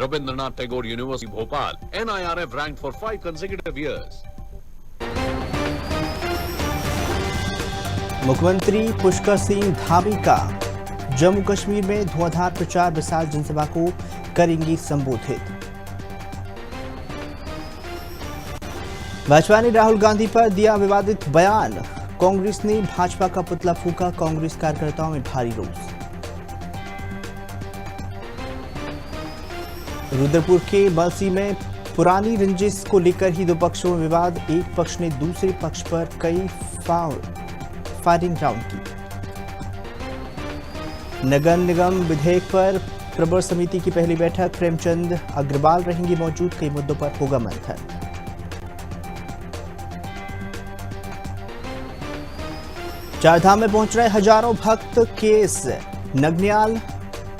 Rabindranath Tagore University, Bhopal. NIRF ranked for 5 consecutive years. मुख्यमंत्री पुष्कर सिंह धामी का जम्मू कश्मीर में धुआंधार प्रचार, विशाल जनसभा को करेंगे संबोधित। भाजपा ने राहुल गांधी पर दिया विवादित बयान, कांग्रेस ने भाजपा का पुतला फूंका, कांग्रेस कार्यकर्ताओं में भारी रोष। रुद्रपुर के बलसी में पुरानी रंजिश को लेकर ही दो पक्षों में विवाद, एक पक्ष ने दूसरे पक्ष पर कई फायरिंग राउंड की। नगर निगम विधेयक पर प्रवर समिति की पहली बैठक, प्रेमचंद अग्रवाल रहेंगे मौजूद, कई मुद्दों पर होगा मंथन। चारधाम में पहुंच रहे हजारों भक्त, केस नगन्याल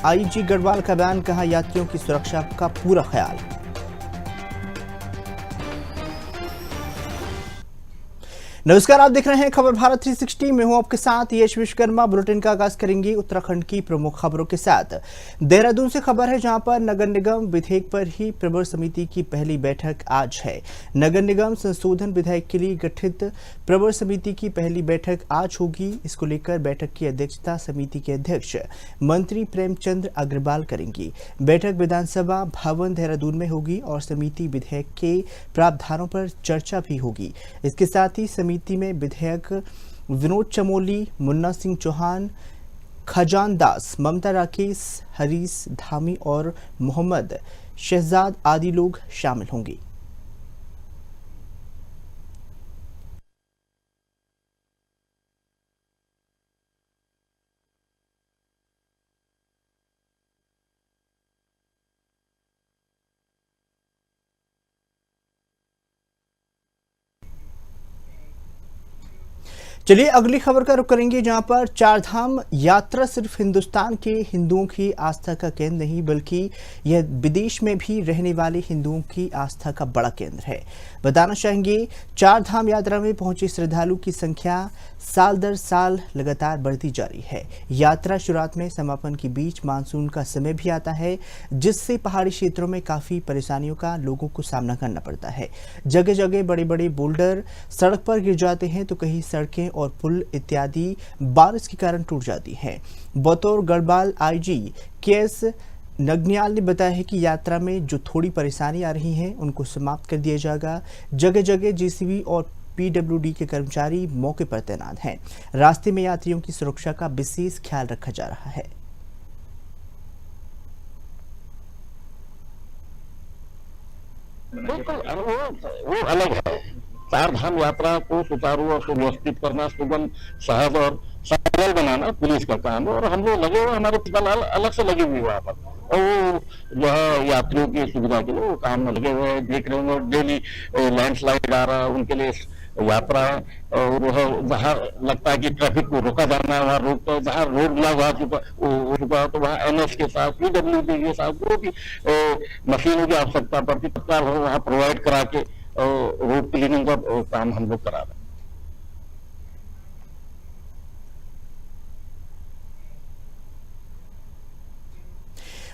आईजी गढ़वाल का बयान, कहा यात्रियों की सुरक्षा का पूरा ख्याल। नमस्कार, आप देख रहे हैं खबर भारत 360। मैं हूं आपके साथ यश विश्वकर्मा। बुलेटिन का आगाज करेंगे उत्तराखंड की प्रमुख खबरों के साथ। देहरादून से खबर है, जहां पर नगर निगम विधेयक पर ही प्रवर समिति की पहली बैठक आज है। नगर निगम संशोधन विधेयक के लिए गठित प्रवर समिति की पहली बैठक आज होगी। इसको लेकर बैठक की अध्यक्षता समिति के अध्यक्ष मंत्री प्रेमचंद अग्रवाल करेंगी। बैठक विधानसभा भवन देहरादून में होगी और समिति विधेयक के प्रावधानों पर चर्चा भी होगी। इसके साथ ही समिति में विधेयक विनोद चमोली, मुन्ना सिंह चौहान, खजान दास, ममता राकेश, हरीश धामी और मोहम्मद शहजाद आदि लोग शामिल होंगे। चलिए अगली खबर का रुख करेंगे, जहां पर चारधाम यात्रा सिर्फ हिंदुस्तान के हिंदुओं की आस्था का केंद्र नहीं, बल्कि यह विदेश में भी रहने वाले हिंदुओं की आस्था का बड़ा केंद्र है। बताना चाहेंगे, चारधाम यात्रा में पहुंचे श्रद्धालु की संख्या साल दर साल लगातार बढ़ती जा रही है। यात्रा शुरुआत में समापन के बीच मानसून का समय भी आता है, जिससे पहाड़ी क्षेत्रों में काफी परेशानियों का लोगों को सामना करना पड़ता है। जगह जगह बड़े बड़े बोल्डर सड़क पर गिर जाते हैं, तो कहीं सड़कें और पुल इत्यादि बारिश के कारण टूट जाती हैं। बतौर गढ़वाल आईजी केएस नगन्याल ने बताया है कि यात्रा में जो थोड़ी परेशानी आ रही हैं, उनको समाप्त कर दिया जाएगा। जगह जगह जेसीबी और पीडब्ल्यूडी के कर्मचारी मौके पर तैनात हैं। रास्ते में यात्रियों की सुरक्षा का विशेष ख्याल रखा जा रहा है। बिल्कुल वो अलग है। चारधाम यात्रा को सुचारू और सुव्यवस्थित करना, सुगम, सहज और सरल बनाना पुलिस का काम है, और हम लोग लगे हुए, हमारे दल अलग से लगे हुए वहाँ पर, और वो जो है यात्रियों की सुविधा के लिए वो काम में लगे हुए हैं। देख रहे होंगे डेली लैंडस्लाइड आ रहा है, उनके लिए यात्रा, और जहाँ लगता है कि ट्रैफिक को रोका जाना है वहाँ रोक, तो जहाँ रोड ब्लॉक हुआ तो वहाँ एनएच के साथ पीडब्ल्यूडी के साथ जो भी मशीनों की आवश्यकता पड़ती तत्काल वहाँ प्रोवाइड करा के रोड क्लीनिंग का काम हम लोग करा रहे हैं।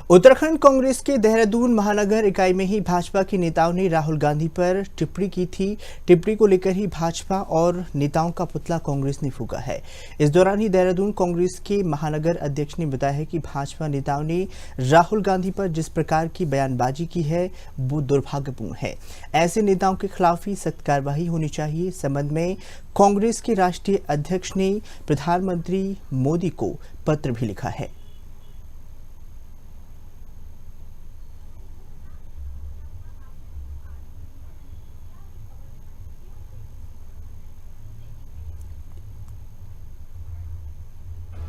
उत्तराखंड कांग्रेस के देहरादून महानगर इकाई में ही भाजपा के नेताओं ने राहुल गांधी पर टिप्पणी की थी। टिप्पणी को लेकर ही भाजपा और नेताओं का पुतला कांग्रेस ने फूंका है। इस दौरान ही देहरादून कांग्रेस के महानगर अध्यक्ष ने बताया है कि भाजपा नेताओं ने राहुल गांधी पर जिस प्रकार की बयानबाजी की है, वो दुर्भाग्यपूर्ण है। ऐसे नेताओं के खिलाफ ही सख्त कार्रवाई होनी चाहिए। इस संबंध में कांग्रेस के राष्ट्रीय अध्यक्ष ने प्रधानमंत्री मोदी को पत्र भी लिखा है।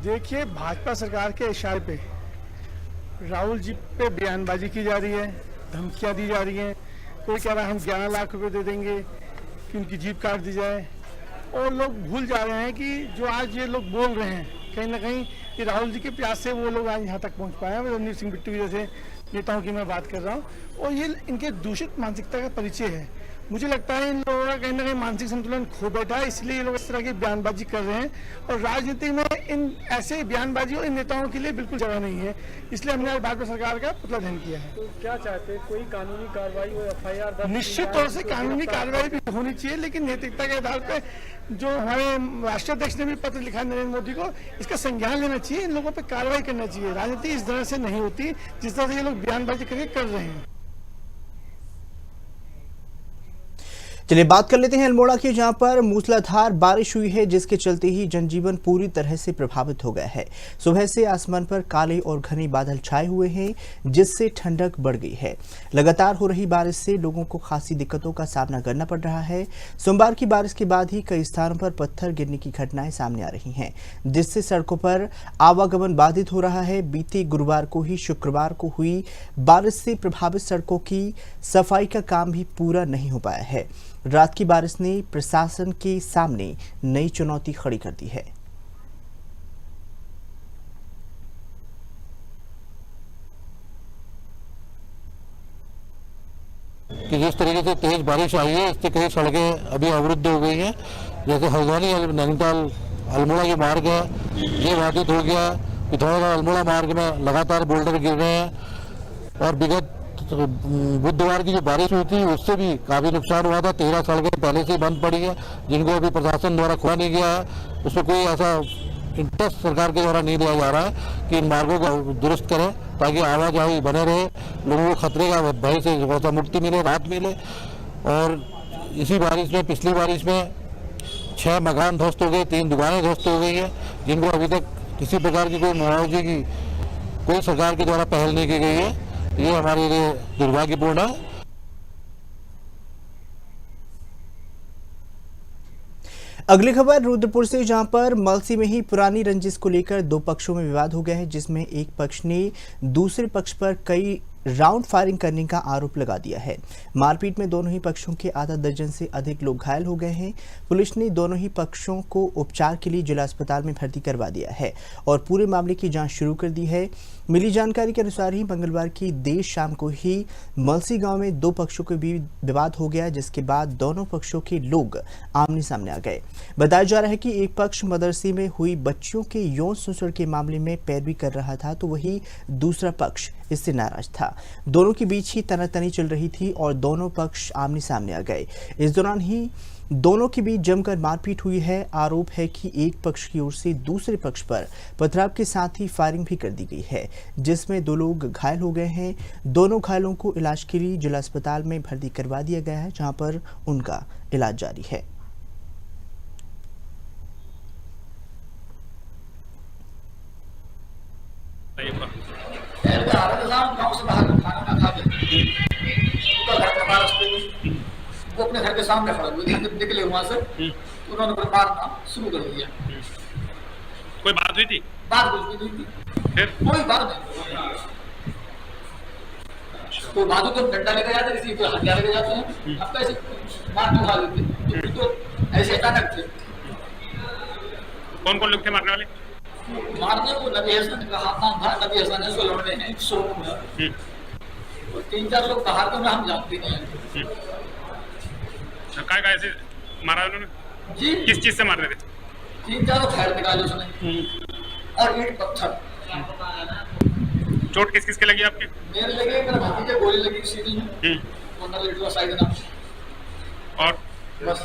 देखिए, भाजपा सरकार के इशारे पे राहुल जी पे बयानबाजी की जा रही है, धमकियां दी जा रही हैं। कोई कह रहा है हम 11 लाख रुपए दे देंगे कि उनकी जीप काट दी जाए, और लोग भूल जा रहे हैं कि जो आज ये लोग बोल रहे हैं, कहीं ना कहीं कि राहुल जी के प्रयास से वो लोग आज यहाँ तक पहुँच पाए हैं। रणजीत सिंह बिट्टू जैसे नेताओं की मैं बात कर रहा हूँ, और ये इनके दूषित मानसिकता का परिचय है। मुझे लगता है इन लोगों का कहीं ना कहीं मानसिक संतुलन खो बैठा है, इसलिए ये लोग इस तरह की बयानबाजी कर रहे हैं। और राजनीति में इन ऐसे बयानबाजी और इन नेताओं के लिए बिल्कुल जगह नहीं है, इसलिए हमने आज भाजपा सरकार का पुतला दहन किया है। तो क्या चाहते हैं, कोई कानूनी कार्रवाई हो, FIR दर्ज? निश्चित तौर से कानूनी कार्रवाई भी होनी चाहिए, लेकिन नैतिकता के आधार पर जो हमारे राष्ट्रीय अध्यक्ष ने भी पत्र लिखा है नरेंद्र मोदी को, इसका संज्ञान लेना चाहिए, इन लोगों पर कार्रवाई करना चाहिए। राजनीति इस तरह से नहीं होती जिस तरह से ये लोग बयानबाजी करके कर रहे हैं। चलिए बात कर लेते हैं अल्मोड़ा की, जहां पर मूसलाधार बारिश हुई है, जिसके चलते ही जनजीवन पूरी तरह से प्रभावित हो गया है। सुबह से आसमान पर काले और घने बादल छाए हुए हैं, जिससे ठंडक बढ़ गई है। लगातार हो रही बारिश से लोगों को खासी दिक्कतों का सामना करना पड़ रहा है। सोमवार की बारिश के बाद ही कई स्थानों पर पत्थर गिरने की घटनाएं सामने आ रही हैं, जिससे सड़कों पर आवागमन बाधित हो रहा है। बीते गुरुवार को ही शुक्रवार को हुई बारिश से प्रभावित सड़कों की सफाई का काम भी पूरा नहीं हो पाया है। रात की बारिश ने प्रशासन के सामने नई चुनौती खड़ी कर दी है। कि जिस तरीके से तेज बारिश आई है, इससे कई सड़कें अभी अवरुद्ध हो गई हैं। जैसे हल्द्वानी नैनीताल अल्मोड़ा ये मार्ग है, ये बाधित हो गया। पिथौरागढ़ अल्मोड़ा मार्ग में लगातार बोल्डर गिर रहे हैं और विगत बुधवार की जो बारिश हुई थी उससे भी काफी नुकसान हुआ था। 13 सड़कें पहले से ही बंद पड़ी है, जिनको अभी प्रशासन द्वारा खोला नहीं गया है। उसमें कोई ऐसा इंटरेस्ट सरकार के द्वारा नहीं लिया जा रहा है कि इन मार्गों को दुरुस्त करें, ताकि आवाजाही बने रहे, लोगों को खतरे का भय से थोड़ा सा मुक्ति मिले, राहत मिले। और इसी बारिश में, पिछली बारिश में 6 मकान ध्वस्त हो गए, 3 दुकानें ध्वस्त हो गई है, जिनको अभी तक किसी प्रकार की कोई मुआवजे की कोई सरकार के द्वारा पहल नहीं की गई है। ये हमारे लिए दुर्भाग्यपूर्ण है। अगली खबर रुद्रपुर से, जहां पर मलसी में ही पुरानी रंजिश को लेकर 2 पक्षों में विवाद हो गया है, जिसमें एक पक्ष ने दूसरे पक्ष पर कई राउंड फायरिंग करने का आरोप लगा दिया है। मारपीट में दोनों ही पक्षों के आधा दर्जन से अधिक लोग घायल हो गए हैं। पुलिस ने दोनों ही पक्षों को उपचार के लिए जिला अस्पताल में भर्ती करवा दिया है और पूरे मामले की जांच शुरू कर दी है। मिली जानकारी के अनुसार ही मंगलवार की देर शाम को ही मलसी गांव में 2 पक्षों के बीच विवाद हो गया, जिसके बाद दोनों पक्षों के लोग आमने सामने आ गए। बताया जा रहा है कि एक पक्ष मदरसे में हुई बच्चियों के यौन शोषण के मामले में पैरवी कर रहा था, तो वही दूसरा पक्ष इससे नाराज था। दोनों के बीच ही तनातनी चल रही थी और दोनों पक्ष आमने सामने आ गए। इस दौरान ही दोनों के बीच जमकर मारपीट हुई है। आरोप है कि एक पक्ष की ओर से दूसरे पक्ष पर पथराव के साथ ही फायरिंग भी कर दी गई है, जिसमें 2 लोग घायल हो गए हैं। दोनों घायलों को इलाज के लिए जिला अस्पताल में भर्ती करवा दिया गया है, जहां पर उनका इलाज जारी है। गाँव से बाहर खाना खा के उनका घर का रास्ते में वो अपने घर के सामने खड़े हुए, जब निकले वहां से तो उन्होंने फिर मारना शुरू कर दिया। कोई बात हुई थी? बात कुछ भी नहीं थी, फिर कोई बात नहीं। तो बाजू को डंडा लेके जाते, किसी को हथियार लेके जाते हैं, अब कैसे मार क्यों खा लेते, तो ऐसे अचानक थे। कौन कौन लोग थे मारने वाले? मारने को नबी हसन का नाम था, नबी हसन है, लड़ने हैं 100 में, और 3-4 लोग बाहर के में हम जानते नहीं हैं। काय से मारा उन्होंने जी? किस चीज से मार रहे थे? 3-4 फायर निकाले उसने और ईंट पत्थर। चोट किस किस के लगी आपके? मेरे लगे, मेरे भतीजे गोली लगी सीधी में, वो न लेटवा साइड ना, और बस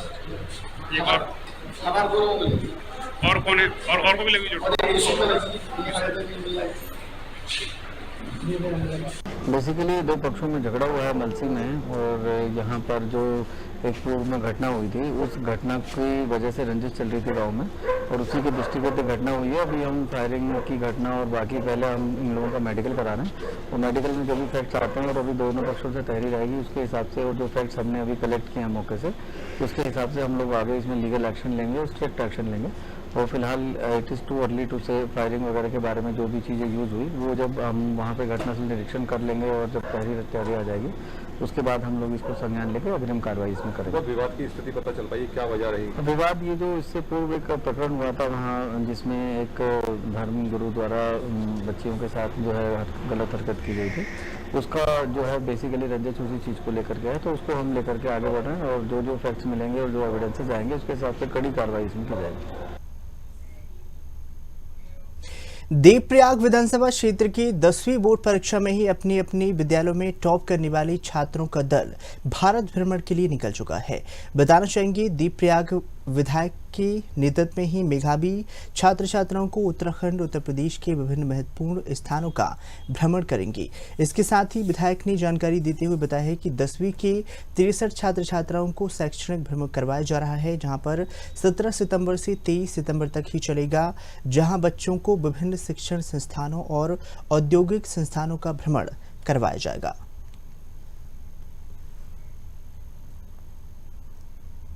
ये और हमारे दोनों को लगी। और कौन है? और को भी लगी चोट? और एक इशू पे लगी, ये खड़े थे, मिल जाए। बेसिकली 2 पक्षों में झगड़ा हुआ है मलसी में, और यहाँ पर जो एक पूर्व में घटना हुई थी, उस घटना की वजह से रंजिश चल रही थी गांव में, और उसी के दृष्टिगत घटना हुई है। अभी हम फायरिंग की घटना और बाकी पहले हम इन लोगों का मेडिकल करा रहे हैं, और मेडिकल में जो भी फैक्ट्स आते हैं और अभी दोनों पक्षों से तहरीर आएगी उसके हिसाब से, और जो फैक्ट्स हमने अभी कलेक्ट किए हैं मौके से, उसके हिसाब से हम लोग आगे इसमें लीगल एक्शन लेंगे और स्ट्रिक्ट एक्शन लेंगे। और फिलहाल it is too early to say firing वगैरह के बारे में जो भी चीज़ें यूज़ हुई, वो जब हम वहाँ पे घटनास्थल निरीक्षण कर लेंगे और जब तहरीर इत्यादि आ जाएगी उसके बाद हम लोग इसको संज्ञान लेकर अग्रिम कार्रवाई इसमें करेंगे। विवाद की स्थिति पता चल पाई, क्या वजह रही? विवाद ये जो इससे पूर्व एक प्रकरण हुआ था वहाँ, जिसमें एक धर्म गुरु द्वारा बच्चियों के साथ जो है गलत हरकत की गई थी, उसका जो है बेसिकली रंजिश उसी चीज़ को लेकर के है, तो उसको हम लेकर के आगे बढ़ रहे हैं और जो जो फैक्ट्स मिलेंगे और जो एविडेंसेस आएंगे उसके हिसाब से कड़ी कार्रवाई इसमें की जाएगी। देवप्रयाग विधानसभा क्षेत्र की 10वीं बोर्ड परीक्षा में ही अपनी अपनी विद्यालयों में टॉप करने वाले छात्रों का दल भारत भ्रमण के लिए निकल चुका है। बताना चाहेंगे देवप्रयाग विधायक के नेतृत्व में ही मेधावी छात्र छात्राओं को उत्तराखंड उत्तर प्रदेश के विभिन्न महत्वपूर्ण स्थानों का भ्रमण करेंगे। इसके साथ ही विधायक ने जानकारी देते हुए बताया है कि 10वीं के 63 छात्र छात्राओं को शैक्षणिक भ्रमण करवाया जा रहा है, जहां पर 17 सितंबर से 23 सितंबर तक ही चलेगा, जहां बच्चों को विभिन्न शिक्षण संस्थानों और औद्योगिक संस्थानों का भ्रमण करवाया जाएगा।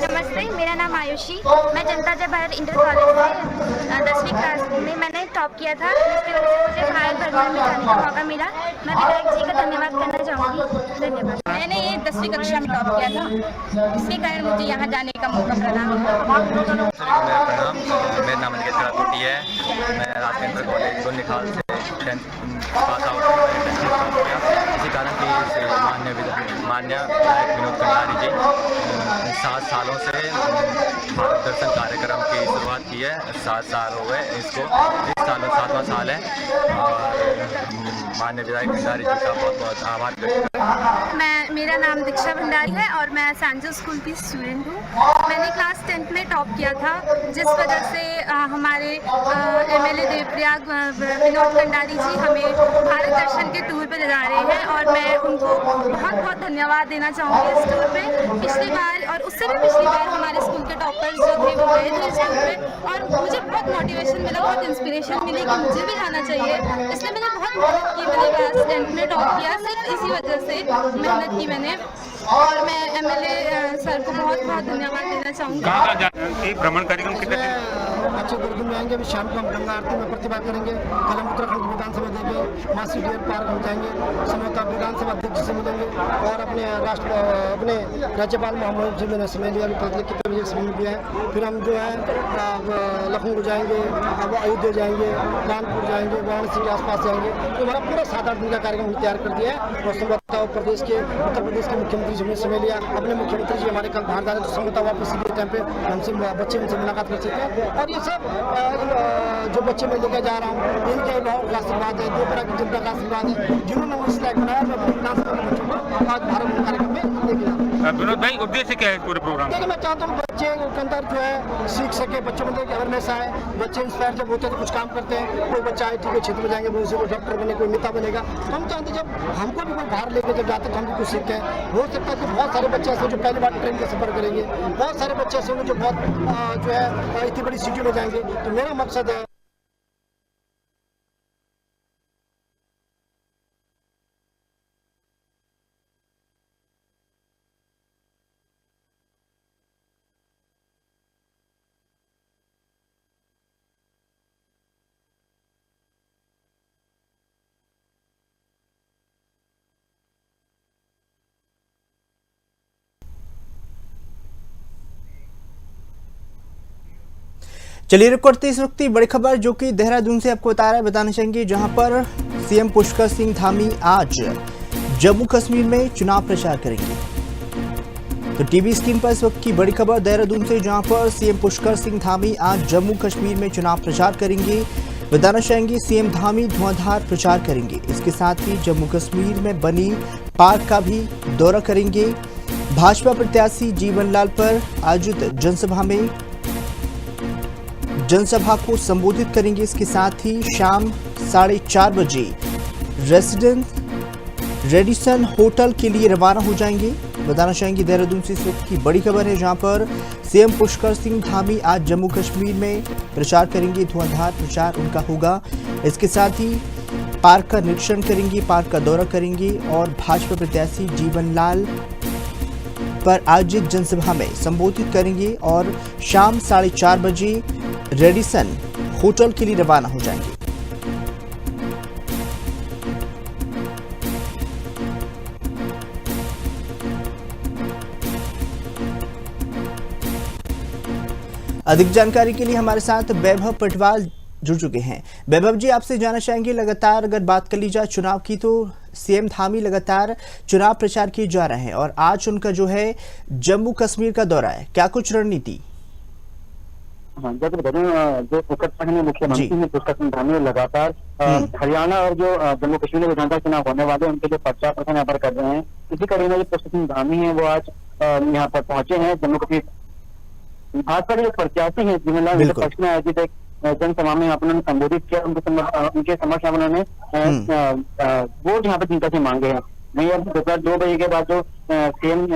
नमस्ते, मेरा नाम आयुषी, मैं जनता जय भारत इंटर कॉलेज से 10वीं क्लास में मैंने टॉप किया था, जिसकी वजह से मुझे भारत भ्रमण में जाने का मौका मिला। मैं विधायक जी का धन्यवाद करना चाहूँगी। धन्यवाद। मैंने ये 10वीं कक्षा में टॉप किया था, इसके कारण मुझे यहाँ जाने का मौका प्रदान हुआ। मेरा नाम टूटी है, मैं राजकीय इंटर कॉलेज गोनिखाल से 10th पास आउट किया। इसी कारण की मान्य विधायक विनोद कंडारी जी 7 सालों से भारत दर्शन कार्यक्रम की शुरुआत की है। 7 साल हो गए इसको, इस साल 7वां साल है और मान्य विधायक भंडारी जी का बहुत बहुत आभार व्यक्त करता हूं। मेरा नाम दीक्षा भंडारी है और मैं सैंजो स्कूल की स्टूडेंट हूँ। मैंने क्लास 10th में टॉप किया था, जिस वजह से हमारे MLA देवप्रयाग विनोद कंडारी जी हमें भारत दर्शन के टूर पे ले जा रहे हैं और मैं उनको बहुत बहुत धन्यवाद देना चाहूँगी इस टूर पे। पिछली बार और उससे भी पिछली बार हमारे स्कूल के टॉपर्स जो थे वो गए थे इस टूर पे और मुझे बहुत मोटिवेशन मिला, बहुत इंस्पिरेशन मिली कि मुझे भी जाना चाहिए। इसलिए मैंने बहुत मेहनत की, मैंने क्लास 10th में टॉप किया, सिर्फ इसी वजह से मेहनत की मैंने और मैं MLA सर को बहुत बहुत धन्यवाद देना चाहूँगी। भ्रमण कार्यक्रम कितने अच्छे दुर्ग में आएंगे, अभी शाम को हम गंगा आरती में प्रतिभा करेंगे, कल हम उत्तराखंड विधानसभा देंगे, मासी डियर पार्क हम जाएंगे, संभवतः विधानसभा अध्यक्ष से मिलेंगे और अपने राज्यपाल मोहम्मद जी ने समय लिया, अभी कितने बजे समय दिया है। फिर हम जो है लखनऊ जाएंगे, अब अयोध्या जाएंगे, कानपुर जाएंगे, वाराणसी के आसपास जाएंगे। तो हमारा पूरा 7-8 दिन का कार्यक्रम तैयार कर दिया है और संभवतः उत्तर प्रदेश के मुख्यमंत्री जी ने समय लिया, अपने मुख्यमंत्री जी हमारे कल बाहर जा रहे, तो संभवतः वापस इसी टाइम पे हमसे बच्चे उनसे मुलाकात कर सकते हैं। और ये सब जो बच्चे मैं लेकर जा रहा हूँ इनके अभिभावक का आशीर्वाद है, देवप्रयाग की जनता का आशीर्वाद है, जिन्होंने मुझे सिलेक्ट बनाया। मैं अपने विधानसभा के बच्चों को आज भारत कार्यक्रम में लेके जा रहा हूँ। विनोद भाई, उद्देश्य क्या है पूरे प्रोग्राम? देखिए, मैं चाहता हूँ बच्चे के अंदर जो है सीख सके, बच्चों में अवेयरनेस आए, बच्चे इंस्पायर जब होते हैं तो कुछ काम करते हैं। कोई बच्चा IT के क्षेत्र में जाएंगे, भविष्य को डॉक्टर बने, कोई नेता बनेगा। तो हम चाहते हैं जब हमको भी कोई बाहर लेके जब जाते हैं तो हम भी कुछ सीखते हैं। हो सकता है कि बहुत सारे बच्चे ऐसे जो पहली बार ट्रेन का सफर करेंगे, बहुत सारे बच्चे ऐसे होंगे जो बहुत जो है इतनी बड़ी सिटी में जाएंगे। तो मेरा मकसद है चलिए रुक करते इस वक्त की बड़ी खबर जो कि देहरादून से आपको बता रहा है। बताना चाहेंगे जहां पर CM पुष्कर सिंह धामी आज जम्मू कश्मीर में चुनाव प्रचार करेंगे। तो टीवी स्क्रीन पर इस वक्त की बड़ी खबर देहरादून से, जहां पर CM पुष्कर सिंह धामी आज जम्मू कश्मीर में चुनाव प्रचार करेंगे। बताना चाहेंगे CM धामी धुआंधार प्रचार करेंगे। इसके साथ ही जम्मू कश्मीर में बनी पार्क का भी दौरा करेंगे। भाजपा प्रत्याशी जीवन लाल पर आयोजित जनसभा को संबोधित करेंगे। इसके साथ ही शाम 4:30 बजे रेडिसन होटल के लिए रवाना हो जाएंगे। बताना चाहेंगे देहरादून से इस वक्त की बड़ी खबर है, जहां पर CM पुष्कर सिंह धामी आज जम्मू कश्मीर में प्रचार करेंगे। धुआंधार प्रचार उनका होगा। इसके साथ ही पार्क का निरीक्षण करेंगे, पार्क का दौरा करेंगे और भाजपा प्रत्याशी जीवन लाल पर आयोजित जनसभा में संबोधित करेंगे और शाम 4:30 बजे रेडिसन होटल के लिए रवाना हो जाएंगे। अधिक जानकारी के लिए हमारे साथ वैभव पटवाल जुड़ चुके हैं। वैभव जी, आपसे जानना चाहेंगे, लगातार अगर बात कर ली जाए चुनाव की तो सीएम धामी लगातार चुनाव प्रचार किए जा रहे हैं और आज उनका जो है जम्मू कश्मीर का दौरा है, क्या कुछ रणनीति? हाँ, जो उत्तराखंड में मुख्यमंत्री हैं पुष्कर सिंह धामी लगातार हरियाणा और जो जम्मू कश्मीर में विधानसभा चुनाव होने वाले हैं उनके लिए प्रचार प्रसार यहाँ पर कर रहे हैं। इसी कड़ी में जो पुष्कर सिंह धामी है वो आज यहाँ पर पहुंचे हैं जम्मू कश्मीर। भाजपा के प्रत्याशी हैं जिन्होंने उनके पक्ष में आयोजित एक जनसभा में उन्होंने संबोधित किया। उनके समक्ष उन्होंने वोट यहाँ पर जनता से मांगे हैं। वहीं अब दोपहर 2 बजे के बाद जो सीएम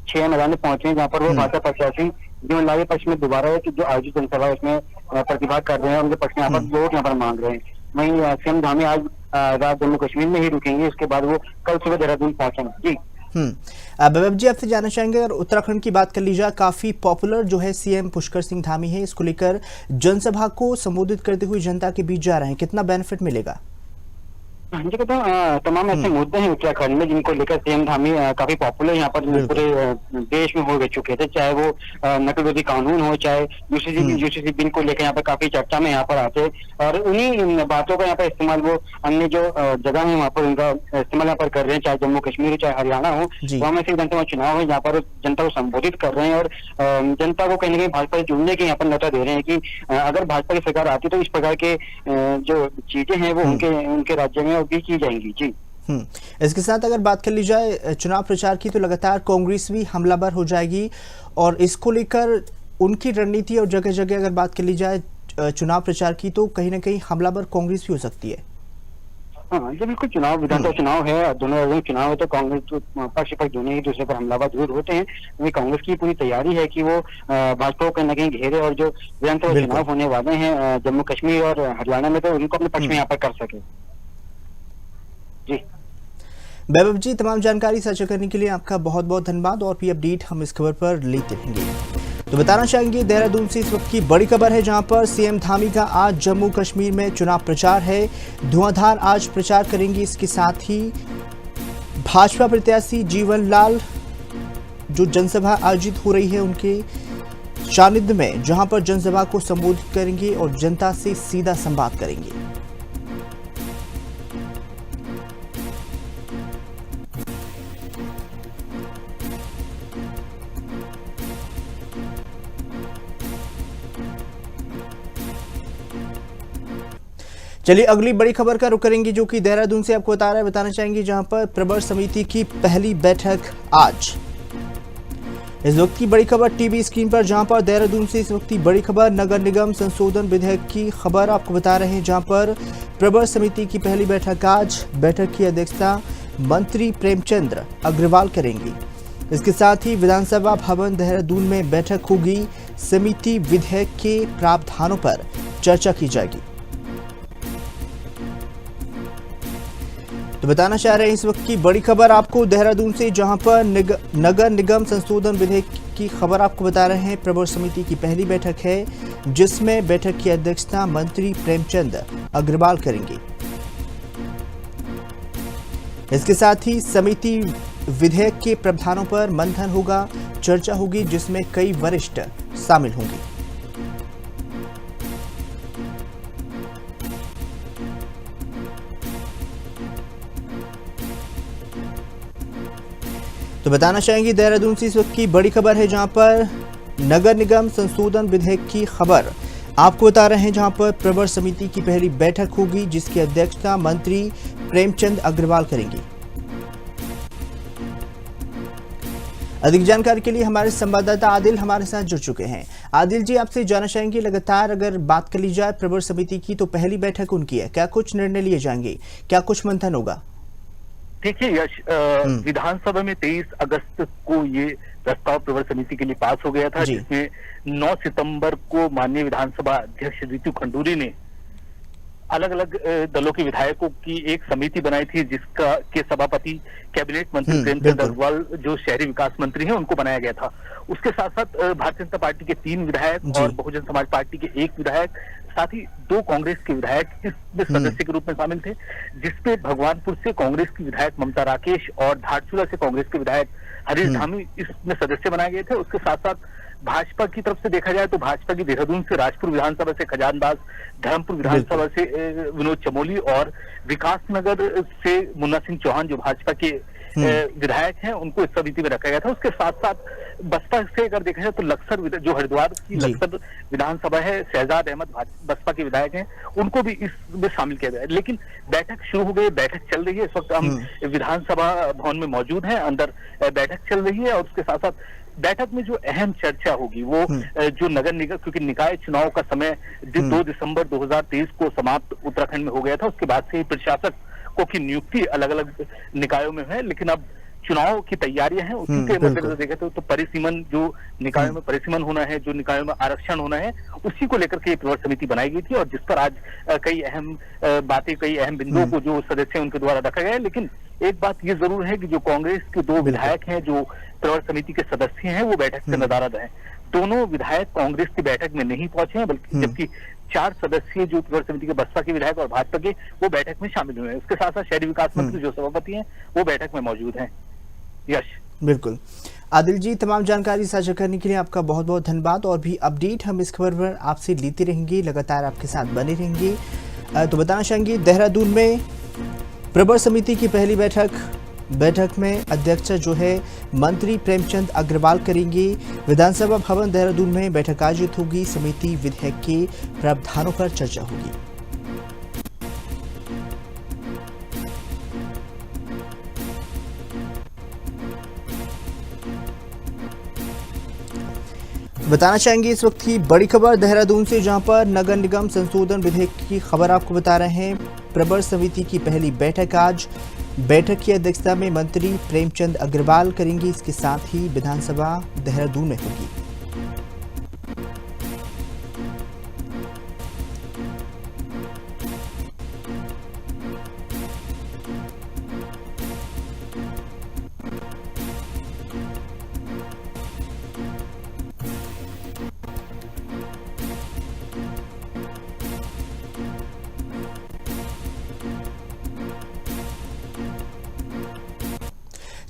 6 मैदान में पहुंचे हैं जहाँ पर वो भाजपा प्रत्याशी जिन्होंने लागे पक्ष में दोबारा है कि जो आयोजित जनसभा उसमें प्रतिभाग कर रहे हैं उनके पक्ष में यहाँ पर वोट यहाँ पर मांग रहे हैं। वहीं सीएम धामी आज रात जम्मू कश्मीर में ही रुकेंगे, उसके बाद वो कल सुबह देहरादून पहुंचेंगे। जी वैभव जी, आपसे जानना चाहेंगे, अगर उत्तराखंड की बात कर ली जाए, काफी पॉपुलर जो है सीएम पुष्कर सिंह धामी है, इसको लेकर जनसभा को संबोधित करते हुए जनता के बीच जा रहे हैं, कितना बेनिफिट मिलेगा? जी कहते हैं तमाम ऐसे मुद्दे हैं उत्तराखंड में जिनको लेकर सीएम धामी काफी पॉपुलर यहाँ पर पूरे देश में हो चुके थे। चाहे वो नकल विरोधी कानून हो, चाहे यूसीसी बिल को लेकर यहाँ पर काफी चर्चा में यहाँ पर आते और उन्हीं बातों का यहाँ पर इस्तेमाल वो अन्य जो जगह है वहाँ पर उनका इस्तेमाल यहाँ पर कर रहे हैं, चाहे जम्मू कश्मीर हो चाहे हरियाणा हो। वहाँ में से विधानसभा चुनाव है जहाँ पर जनता को संबोधित कर रहे हैं और जनता को कहीं ना कहीं भाजपा से जुड़ने की यहाँ पर न्योता दे रहे हैं कि अगर भाजपा की सरकार आती तो इस प्रकार के जो चीजें हैं वो उनके राज्य में भी की जाएंगी। जी इसके साथ अगर बात कर ली जाए चुनाव प्रचार की तो लगातार कांग्रेस भी हमलावर हो जाएगी और इसको लेकर उनकी रणनीति और जगह जगह अगर बात कर ली जाए चुनाव प्रचार की तो कहीं ना कहीं हमलावर कांग्रेस भी हो सकती है। हाँ जी बिल्कुल, चुनाव विधानसभा चुनाव है, दोनों चुनाव है तो कांग्रेस पक्ष दोनों ही दूसरे पर हमलावर जरूर होते हैं। वही कांग्रेस की पूरी तैयारी है कि वो भाजपा को कहीं ना कहीं घेरे और जो विधानसभा चुनाव होने वाले हैं जम्मू कश्मीर और हरियाणा में तो उनको अपने पक्ष में यहाँ पर कर सके। जी वैभव जी, तमाम जानकारी साझा करने के लिए आपका बहुत बहुत धन्यवाद और भी अपडेट हम इस खबर पर लेते रहेंगे। तो बताना चाहेंगे देहरादून से इस वक्त की बड़ी खबर है जहां पर सीएम धामी का आज जम्मू कश्मीर में चुनाव प्रचार है, धुआंधार आज प्रचार करेंगे। इसके साथ ही भाजपा प्रत्याशी जीवन लाल जो जनसभा आयोजित हो रही है उनके सानिध्य में जहां पर जनसभा को संबोधित करेंगे और जनता से सीधा संवाद करेंगे। चलिए अगली बड़ी खबर का रुख करेंगे जो कि देहरादून से आपको बताना चाहेंगे जहां पर प्रवर समिति की पहली बैठक आज। इस वक्त की बड़ी खबर टीवी स्क्रीन पर जहां पर देहरादून से इस वक्त की बड़ी खबर नगर निगम संशोधन विधेयक की खबर आपको बता रहे हैं जहां पर प्रवर समिति की पहली बैठक आज। बैठक की अध्यक्षता मंत्री प्रेमचंद अग्रवाल करेंगे। इसके साथ ही विधानसभा भवन देहरादून में बैठक होगी, समिति विधेयक के प्रावधानों पर चर्चा की जाएगी। तो बताना चाह रहे हैं इस वक्त की बड़ी खबर आपको देहरादून से जहां पर नगर निगम संशोधन विधेयक की खबर आपको बता रहे हैं। प्रवर समिति की पहली बैठक है जिसमें बैठक की अध्यक्षता मंत्री प्रेमचंद अग्रवाल करेंगे। इसके साथ ही समिति विधेयक के प्रावधानों पर मंथन होगा, चर्चा होगी जिसमें कई वरिष्ठ शामिल होंगे। तो बताना चाहेंगे देहरादून से इस वक्त की बड़ी खबर है जहां पर नगर निगम संशोधन विधेयक की खबर आपको बता रहे हैं जहां पर प्रवर समिति की पहली बैठक होगी जिसकी अध्यक्षता मंत्री प्रेमचंद अग्रवाल करेंगे। अधिक जानकारी के लिए हमारे संवाददाता आदिल हमारे साथ जुड़ चुके हैं। आदिल जी, आपसे जानना चाहेंगे लगातार अगर बात कर ली जाए प्रवर समिति की तो पहली बैठक उनकी है, क्या कुछ निर्णय लिए जाएंगे, क्या कुछ मंथन होगा? देखिए यश, विधानसभा में 23 अगस्त को ये प्रस्ताव प्रवर समिति के लिए पास हो गया था जिसमें 9 सितंबर को माननीय विधानसभा अध्यक्ष रितु खंडूरी ने अलग अलग दलों के विधायकों की एक समिति बनाई थी जिसका के सभापति कैबिनेट मंत्री प्रेमचंद अग्रवाल जो शहरी विकास मंत्री हैं उनको बनाया गया था। उसके साथ साथ भारतीय जनता पार्टी के 3 विधायक और बहुजन समाज पार्टी के 1 विधायक साथ ही 2 कांग्रेस के विधायक इसमें सदस्य के रूप में शामिल थे, जिसपे भगवानपुर से कांग्रेस की विधायक ममता राकेश और धारचूला से कांग्रेस के विधायक हरीश धामी इसमें सदस्य बनाए गए थे। उसके साथ साथ भाजपा की तरफ से देखा जाए तो भाजपा की देहरादून से राजपुर विधानसभा से खजानदास, धर्मपुर विधानसभा से विनोद चमोली और विकासनगर से मुन्ना सिंह चौहान जो भाजपा के विधायक हैं उनको इस समिति में रखा गया था। उसके साथ साथ बसपा से अगर देखा जाए तो लक्सर जो हरिद्वार की लक्सर विधानसभा है, शहजाद अहमद बसपा के विधायक हैं, उनको भी इसमें शामिल किया गया। लेकिन बैठक शुरू हो गई, बैठक चल रही है, इस वक्त हम विधानसभा भवन में मौजूद हैं, अंदर बैठक चल रही है और उसके साथ साथ बैठक में जो अहम चर्चा होगी वो जो नगर निगम, क्योंकि निकाय चुनाव का समय 2 दिसंबर 2023 को समाप्त उत्तराखंड में हो गया था, उसके बाद से ही प्रशासकों की नियुक्ति अलग अलग निकायों में है, लेकिन अब चुनाव की तैयारियां हैं, उसी के मद्देनजर देखें तो परिसीमन जो निकायों में परिसीमन होना है, जो निकायों में आरक्षण होना है, उसी को लेकर के प्रवर समिति बनाई गई थी और जिस पर आज कई अहम बातें, कई अहम बिंदुओं को जो सदस्य उनके द्वारा रखा गया है। लेकिन एक बात ये जरूर है कि जो कांग्रेस के 2 विधायक हैं जो प्रवर समिति के सदस्य हैं वो बैठक से नदारद हैं। दोनों विधायक कांग्रेस की बैठक में नहीं पहुंचे हैं, बल्कि जबकि 4 सदस्य जो प्रवर समिति के बसपा के विधायक और भाजपा के वो बैठक में शामिल हुए हैं। उसके साथ साथ शहरी विकास मंत्री जो सभापति हैं वो बैठक में मौजूद हैं। यश, बिल्कुल आदिल जी, तमाम जानकारी साझा करने के लिए आपका बहुत बहुत धन्यवाद और भी अपडेट हम इस खबर पर आपसे लेते रहेंगे, लगातार आपके साथ बने रहेंगे। तो बताना चाहेंगे देहरादून में प्रवर समिति की पहली बैठक में अध्यक्ष जो है मंत्री प्रेमचंद अग्रवाल करेंगे। विधानसभा भवन देहरादून में बैठक आयोजित होगी, समिति विधेयक के प्रावधानों पर चर्चा होगी। बताना चाहेंगे इस वक्त की बड़ी खबर देहरादून से, जहां पर नगर निगम संशोधन विधेयक की खबर आपको बता रहे हैं। प्रवर समिति की पहली बैठक आज, बैठक की अध्यक्षता में मंत्री प्रेमचंद अग्रवाल करेंगे, इसके साथ ही विधानसभा देहरादून में होगी।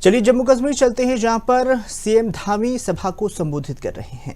चलिए जम्मू कश्मीर चलते हैं, जहां पर सीएम धामी सभा को संबोधित कर रहे हैं।